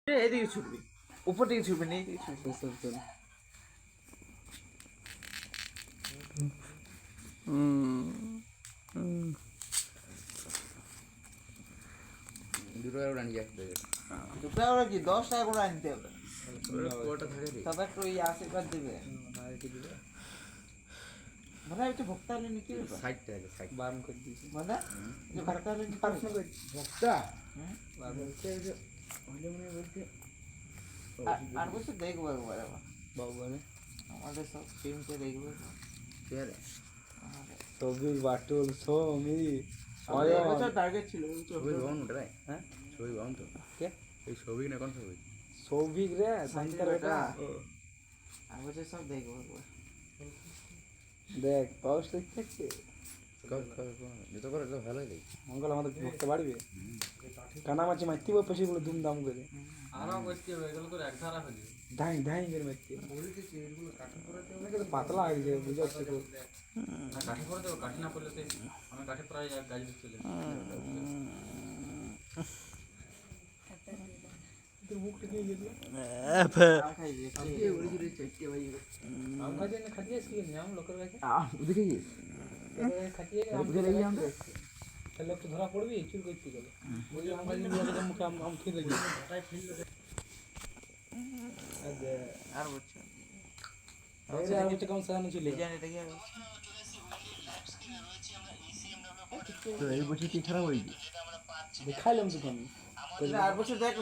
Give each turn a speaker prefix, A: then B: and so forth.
A: এদিকে ছুটবি, উপর দিকে ছুটবি না, এদিকে ছুটবি।
B: দুটো করে আনি যাচ্ছে
A: দুটো ওরা কি 10 টাকা করে আনতে হবে,
B: পুরোটা থাকে রে
A: তবে একটু এই আশীর্বাদ দেবে। মানে একটু ভক্তা হলে নাকি
B: 60 টাকা 60
C: বারণ করে দিয়েছি।
A: মানে যে ভক্তা হলে নাকি
B: ভক্তা
C: বলতে
B: হলে মনে বলতে
A: আর বসে দেখবো একবার আবার
C: বাবু বলে
A: আমাদের সব টিমকে দেখবো।
B: কে রে
C: সবির বাটুল সৌমি
A: আমাদের এবছর টার্গেট ছিল
B: ছবি বাউন ওটা রে
C: হ্যাঁ
B: ছবি বাউন তো
C: কে
B: এই ছবি না কোন ছবি
C: সৌভিক রে শান্তার বেটা
A: এবছর সব দেখবো একবার।
C: দেখ পাউস দেখছে
B: কর যেটা করে তো ভালোই দেই
C: মঙ্গল আমাদের ভক্ত বাড়বে কানামাছি মারতে হবে পেশি গুলো ধুমধাম করে
D: আরো করতে হবে, এগুলো তো এক ধারা হয়ে যাবে।
C: ধাই ধাই করে মারতে অনেকে তো পাতলা হয়ে যায় বুঝাচ্ছে তো
D: আর কাঠি করে দেবো, কাঠি না করলে সেই আমি কাঠি প্রায় কাজ দিচ্ছিল।
C: তোর মুখটা দিয়ে গেল
A: আর খাইবে
C: আম খাইছে না খাইয়ে এসে গেছে আম লোকের কাছে
B: ওদিকে কি
C: খাইয়ে তাহলে একটু ধরা পড়বি চুল করতে গেলে বুঝলি আম খাইয়ে নিয়ে মুখে আম খেয়ে দেখবি
A: আর বলছো
C: আর হচ্ছে কেমন সাজানো ছিল
A: ডিজাইন এটা কি হবে?
B: তো এই বছর কি খারাপ হইছে
C: দেখাইলাম তো আমি
A: আর বছর দেখ